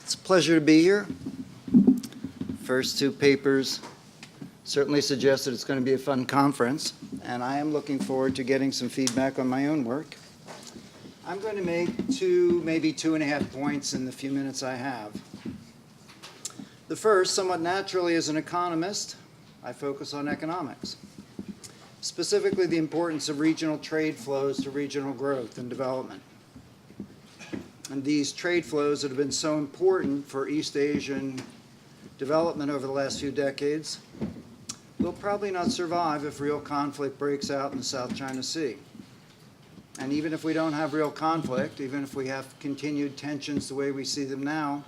It's a pleasure to be here. First two papers certainly suggest that it's going to be a fun conference, and I am looking forward to getting some feedback on my own work. I'm going to make maybe 2.5 points in the few minutes I have. The first, somewhat naturally as an economist, I focus on economics, specifically the importance of regional trade flows to regional growth and development. And these trade flows that have been so important for East Asian development over the last few decades will probably not survive if real conflict breaks out in the South China Sea. And even if we don't have real conflict, even if we have continued tensions the way we see them now,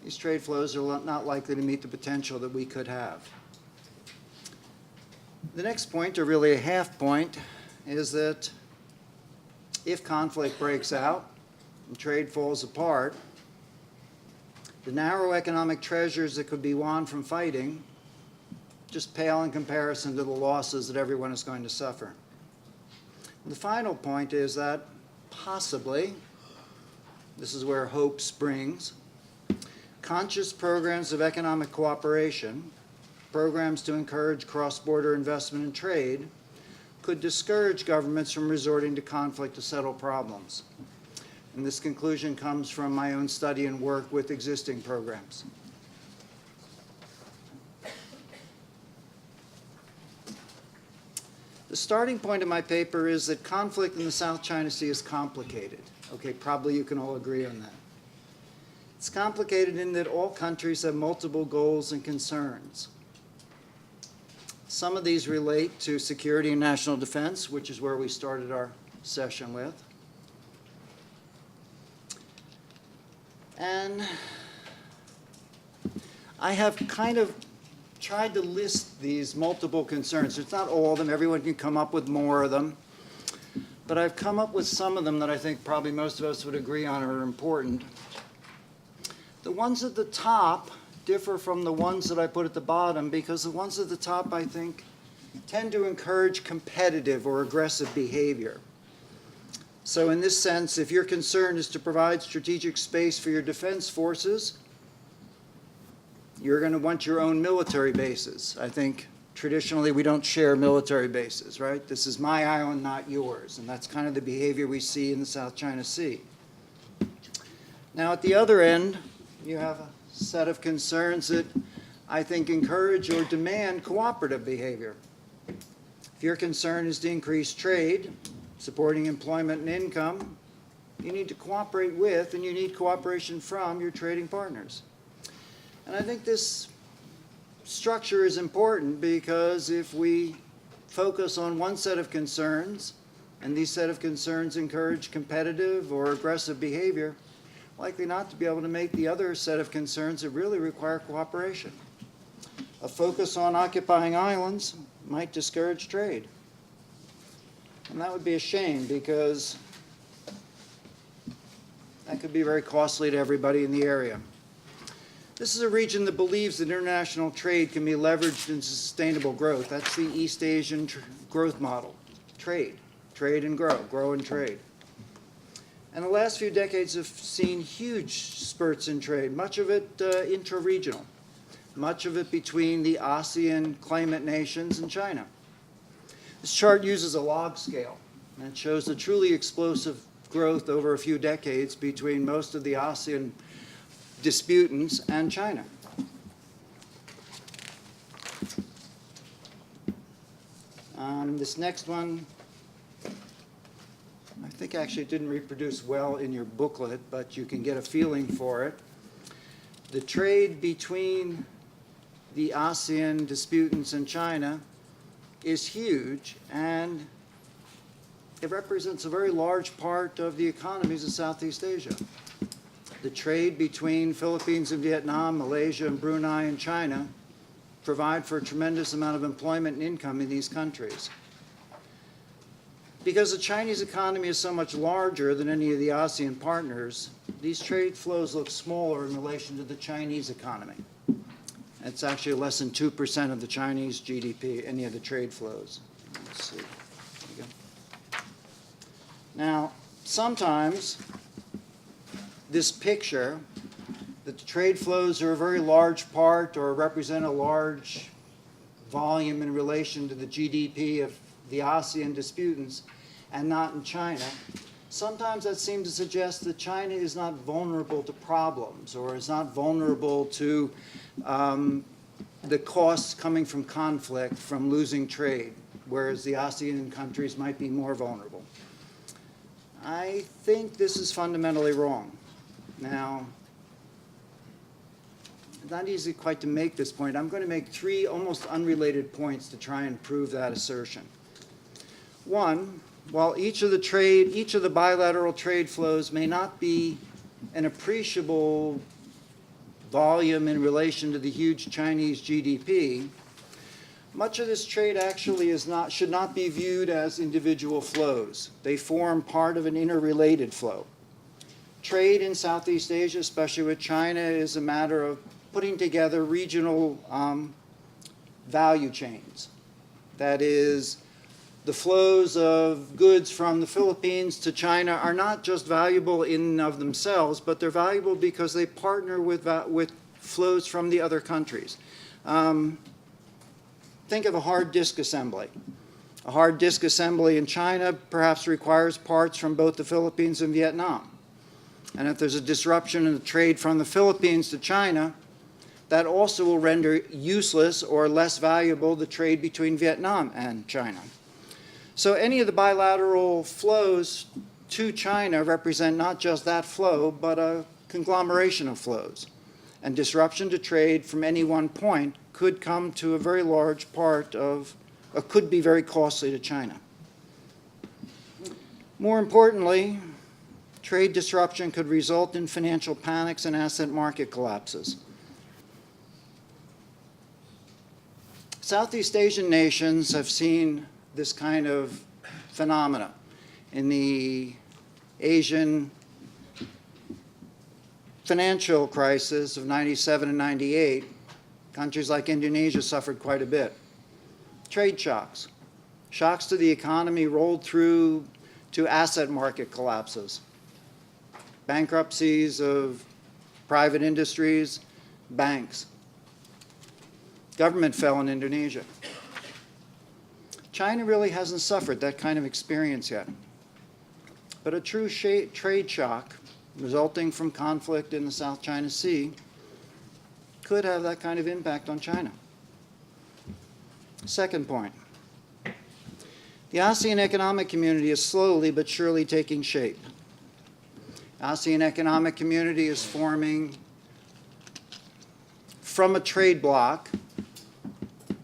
these trade flows are not likely to meet the potential that we could have. The next point, or really a half point, is that if conflict breaks out and trade falls apart, the narrow economic treasures that could be won from fighting just pale in comparison to the losses that everyone is going to suffer. The final point is that possibly, this is where hope springs, conscious programs of economic cooperation, programs to encourage cross-border investment and trade, could discourage governments from resorting to conflict to settle problems. And this conclusion comes from my own study and work with existing programs. The starting point of my paper is that conflict in the South China Sea is complicated. Okay, probably you can all agree on that. It's complicated in that all countries have multiple goals and concerns. Some of these relate to security and national defense, which is where we started our session with. And I have kind of tried to list these multiple concerns. It's not all of them. Everyone can come up with more of them. But I've come up with some of them that I think probably most of us would agree on are important. The ones at the top differ from the ones that I put at the bottom because the ones at the top, I think, tend to encourage competitive or aggressive behavior. So in this sense, if your concern is to provide strategic space for your defense forces, you're going to want your own military bases. I think traditionally we don't share military bases, right? This is my island, not yours. And that's kind of the behavior we see in the South China Sea. Now at the other end, you have a set of concerns that I think encourage or demand cooperative behavior. If your concern is to increase trade, supporting employment and income, you need to cooperate with and you need cooperation from your trading partners. And I think this structure is important because if we focus on one set of concerns and these set of concerns encourage competitive or aggressive behavior, likely not to be able to make the other set of concerns that really require cooperation. A focus on occupying islands might discourage trade. And that would be a shame because that could be very costly to everybody in the area. This is a region that believes that international trade can be leveraged into sustainable growth. That's the East Asian growth model. Trade and grow and trade. And the last few decades have seen huge spurts in trade, much of it intra-regional, much of it between the ASEAN claimant nations and China. This chart uses a log scale, and it shows the truly explosive growth over a few decades between most of the ASEAN disputants and China. This next one, I think actually it didn't reproduce well in your booklet, but you can get a feeling for it. The trade between the ASEAN disputants and China is huge, and it represents a very large part of the economies of Southeast Asia. The trade between Philippines and Vietnam, Malaysia and Brunei and China provide for a tremendous amount of employment and income in these countries. Because the Chinese economy is so much larger than any of the ASEAN partners, these trade flows look smaller in relation to the Chinese economy. It's actually less than 2% of the Chinese GDP, any of the trade flows. Let's see. There we go. Now, sometimes this picture that the trade flows are a very large part or represent a large volume in relation to the GDP of the ASEAN disputants and not in China, sometimes that seems to suggest that China is not vulnerable to problems or is not vulnerable to the costs coming from conflict, from losing trade, whereas the ASEAN countries might be more vulnerable. I think this is fundamentally wrong. Now, it's not easy quite to make this point. I'm going to make three almost unrelated points to try and prove that assertion. One, while each of the bilateral trade flows may not be an appreciable volume in relation to the huge Chinese GDP, much of this trade actually should not be viewed as individual flows. They form part of an interrelated flow. Trade in Southeast Asia, especially with China, is a matter of putting together regional value chains. That is, the flows of goods from the Philippines to China are not just valuable in and of themselves, but they're valuable because they partner with flows from the other countries. Think of a hard disk assembly. A hard disk assembly in China perhaps requires parts from both the Philippines and Vietnam. And if there's a disruption in the trade from the Philippines to China, that also will render useless or less valuable the trade between Vietnam and China. So any of the bilateral flows to China represent not just that flow, but a conglomeration of flows. And disruption to trade from any one point could come to a very large part of, or could be very costly to China. More importantly, trade disruption could result in financial panics and asset market collapses. Southeast Asian nations have seen this kind of phenomena. In the Asian financial crisis of 97 and 98, countries like Indonesia suffered quite a bit. Trade shocks. Shocks to the economy rolled through to asset market collapses. Bankruptcies of private industries, banks. Government fell in Indonesia. China really hasn't suffered that kind of experience yet. But a true trade shock resulting from conflict in the South China Sea could have that kind of impact on China. Second point. The ASEAN economic community is slowly but surely taking shape. ASEAN economic community is forming from a trade bloc.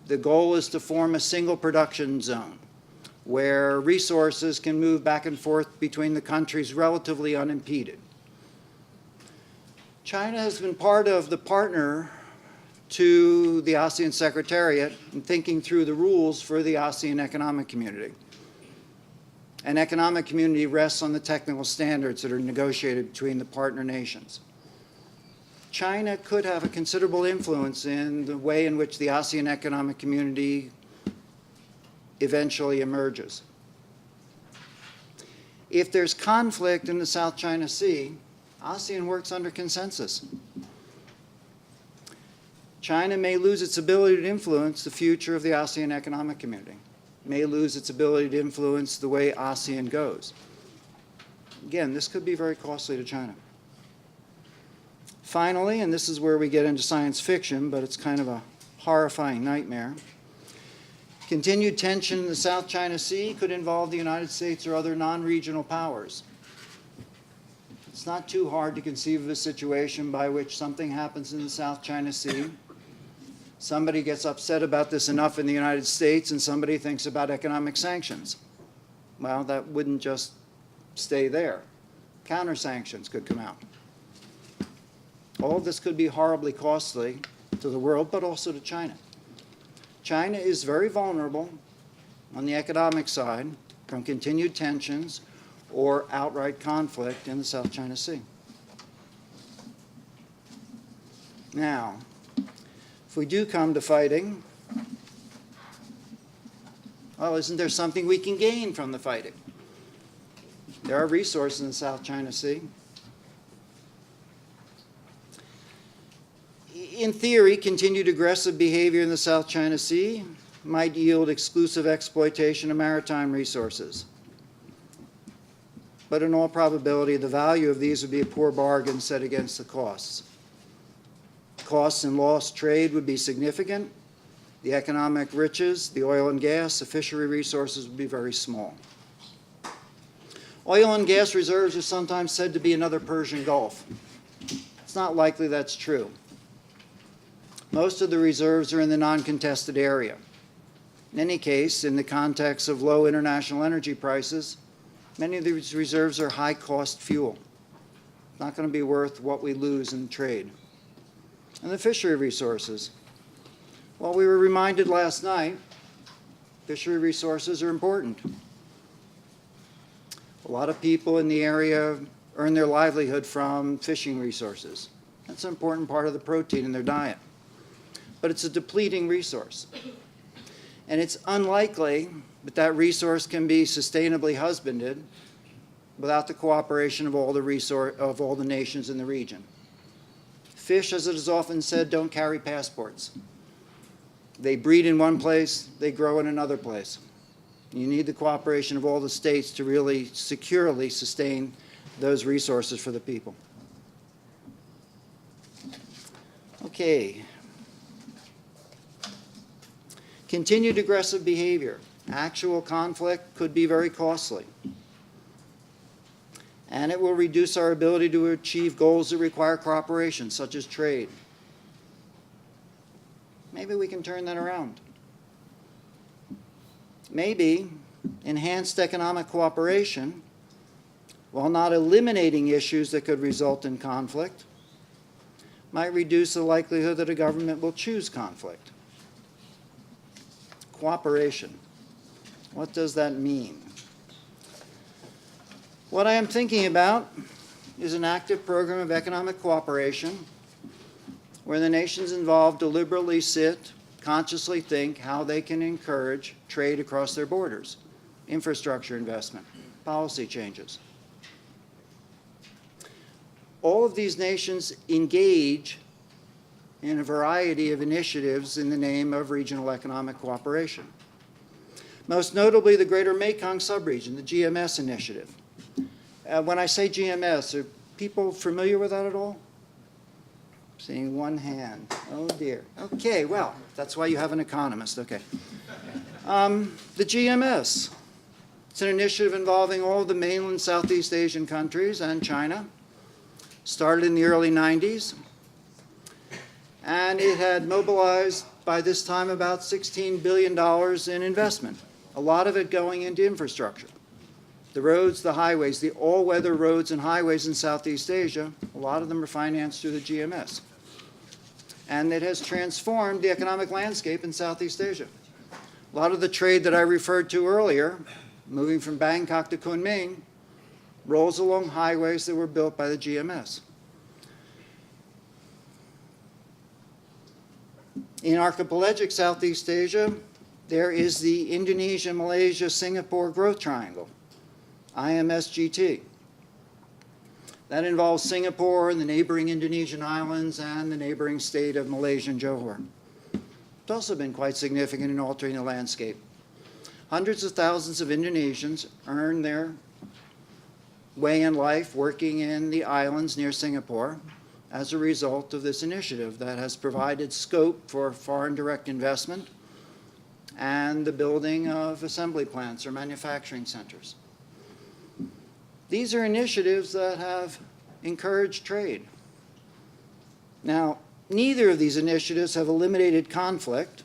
The goal is to form a single production zone where resources can move back and forth between the countries relatively unimpeded. China has been part of the partner to the ASEAN Secretariat in thinking through the rules for the ASEAN economic community. An economic community rests on the technical standards that are negotiated between the partner nations. China could have a considerable influence in the way in which the ASEAN economic community eventually emerges. If there's conflict in the South China Sea, ASEAN works under consensus. China may lose its ability to influence the future of the ASEAN economic community, may lose its ability to influence the way ASEAN goes. Again, this could be very costly to China. Finally, and this is where we get into science fiction, but it's kind of a horrifying nightmare, continued tension in the South China Sea could involve the United States or other non-regional powers. It's not too hard to conceive of a situation by which something happens in the South China Sea, somebody gets upset about this enough in the United States, and somebody thinks about economic sanctions. Well, that wouldn't just stay there. Counter-sanctions could come out. All of this could be horribly costly to the world, but also to China. China is very vulnerable on the economic side from continued tensions or outright conflict in the South China Sea. Now, if we do come to fighting, well, isn't there something we can gain from the fighting? There are resources in the South China Sea. In theory, continued aggressive behavior in the South China Sea might yield exclusive exploitation of maritime resources. But in all probability, the value of these would be a poor bargain set against the costs. Costs in lost trade would be significant. The economic riches, the oil and gas, the fishery resources would be very small. Oil and gas reserves are sometimes said to be another Persian Gulf. It's not likely that's true. Most of the reserves are in the non-contested area. In any case, in the context of low international energy prices, many of these reserves are high-cost fuel. Not going to be worth what we lose in trade. And the fishery resources. Well, we were reminded last night, fishery resources are important. A lot of people in the area earn their livelihood from fishing resources. That's an important part of the protein in their diet. But it's a depleting resource. And it's unlikely that that resource can be sustainably husbanded without the cooperation of all the nations in the region. Fish, as it is often said, don't carry passports. They breed in one place, they grow in another place. You need the cooperation of all the states to really securely sustain those resources for the people. Okay. Continued aggressive behavior. Actual conflict could be very costly. And it will reduce our ability to achieve goals that require cooperation, such as trade. Maybe we can turn that around. Maybe enhanced economic cooperation, while not eliminating issues that could result in conflict, might reduce the likelihood that a government will choose conflict. Cooperation. What does that mean? What I am thinking about is an active program of economic cooperation where the nations involved deliberately sit, consciously think how they can encourage trade across their borders, infrastructure investment, policy changes. All of these nations engage in a variety of initiatives in the name of regional economic cooperation. Most notably, the Greater Mekong Subregion, the GMS initiative. When I say GMS, are people familiar with that at all? Seeing one hand. Oh, dear. Okay, well, that's why you have an economist. Okay. The GMS. It's an initiative involving all the mainland Southeast Asian countries and China. Started in the early 90s. And it had mobilized, by this time, about $16 billion in investment. A lot of it going into infrastructure. The roads, the highways, the all-weather roads and highways in Southeast Asia, a lot of them are financed through the GMS. And it has transformed the economic landscape in Southeast Asia. A lot of the trade that I referred to earlier, moving from Bangkok to Kunming, rolls along highways that were built by the GMS. In archipelagic Southeast Asia, there is the Indonesia, Malaysia, Singapore growth triangle. IMSGT. That involves Singapore and the neighboring Indonesian islands and the neighboring state of Malaysia and Johor. It's also been quite significant in altering the landscape. Hundreds of thousands of Indonesians earn their way in life working in the islands near Singapore as a result of this initiative that has provided scope for foreign direct investment and the building of assembly plants or manufacturing centers. These are initiatives that have encouraged trade. Now, neither of these initiatives have eliminated conflict.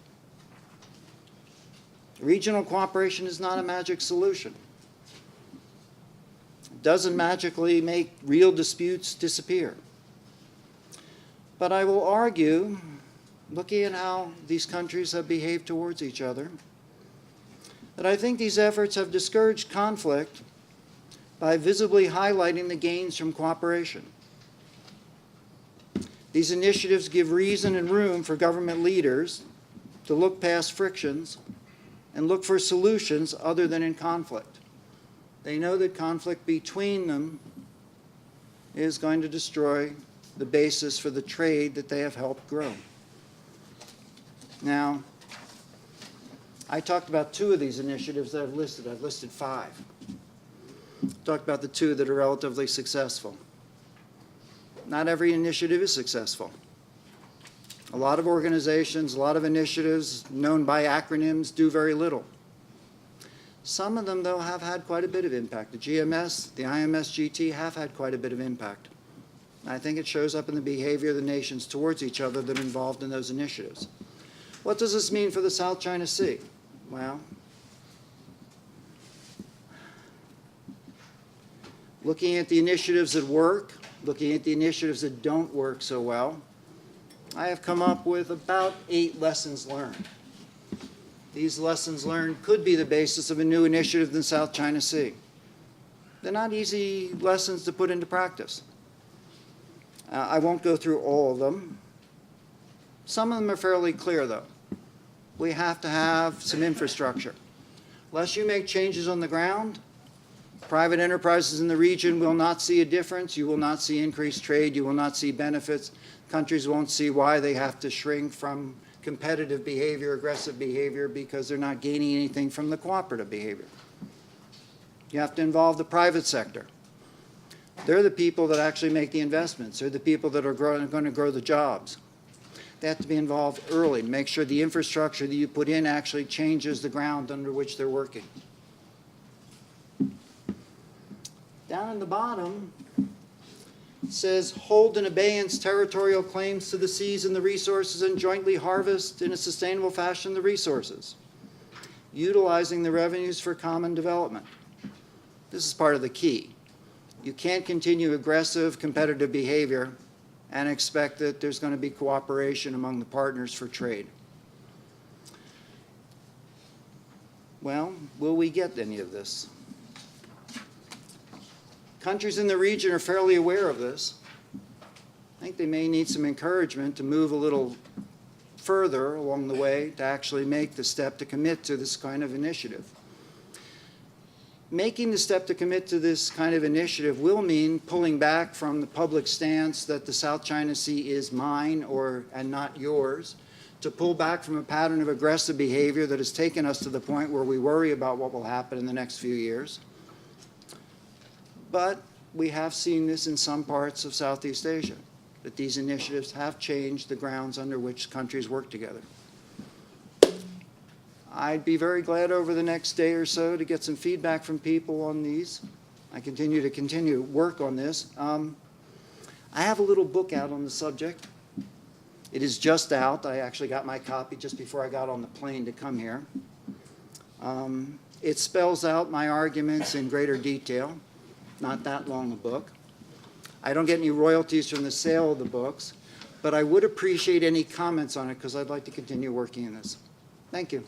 Regional cooperation is not a magic solution. It doesn't magically make real disputes disappear. But I will argue, looking at how these countries have behaved towards each other, that I think these efforts have discouraged conflict by visibly highlighting the gains from cooperation. These initiatives give reason and room for government leaders to look past frictions and look for solutions other than in conflict. They know that conflict between them is going to destroy the basis for the trade that they have helped grow. Now, I talked about 2 of these initiatives that I've listed. I've listed 5. Talked about the 2 that are relatively successful. Not every initiative is successful. A lot of organizations, a lot of initiatives known by acronyms do very little. Some of them, though, have had quite a bit of impact. The GMS, the IMS-GT have had quite a bit of impact. I think it shows up in the behavior of the nations towards each other that are involved in those initiatives. What does this mean for the South China Sea? Well, looking at the initiatives that work, looking at the initiatives that don't work so well, I have come up with about 8 lessons learned. These lessons learned could be the basis of a new initiative in the South China Sea. They're not easy lessons to put into practice. I won't go through all of them. Some of them are fairly clear, though. We have to have some infrastructure. Unless you make changes on the ground, private enterprises in the region will not see a difference. You will not see increased trade. You will not see benefits. Countries won't see why they have to shrink from competitive behavior, aggressive behavior, because they're not gaining anything from the cooperative behavior. You have to involve the private sector. They're the people that actually make the investments. They're the people that are going to grow the jobs. They have to be involved early to make sure the infrastructure that you put in actually changes the ground under which they're working. Down in the bottom, it says, hold in abeyance territorial claims to the seas and the resources and jointly harvest in a sustainable fashion the resources, utilizing the revenues for common development. This is part of the key. You can't continue aggressive competitive behavior and expect that there's going to be cooperation among the partners for trade. Well, will we get any of this? Countries in the region are fairly aware of this. I think they may need some encouragement to move a little further along the way to actually make the step to commit to this kind of initiative. Making the step to commit to this kind of initiative will mean pulling back from the public stance that the South China Sea is mine and not yours, to pull back from a pattern of aggressive behavior that has taken us to the point where we worry about what will happen in the next few years. But we have seen this in some parts of Southeast Asia, that these initiatives have changed the grounds under which countries work together. I'd be very glad over the next day or so to get some feedback from people on these. I continue to work on this. I have a little book out on the subject. It is just out. I actually got my copy just before I got on the plane to come here. It spells out my arguments in greater detail. Not that long a book. I don't get any royalties from the sale of the books, but I would appreciate any comments on it because I'd like to continue working in this. Thank you.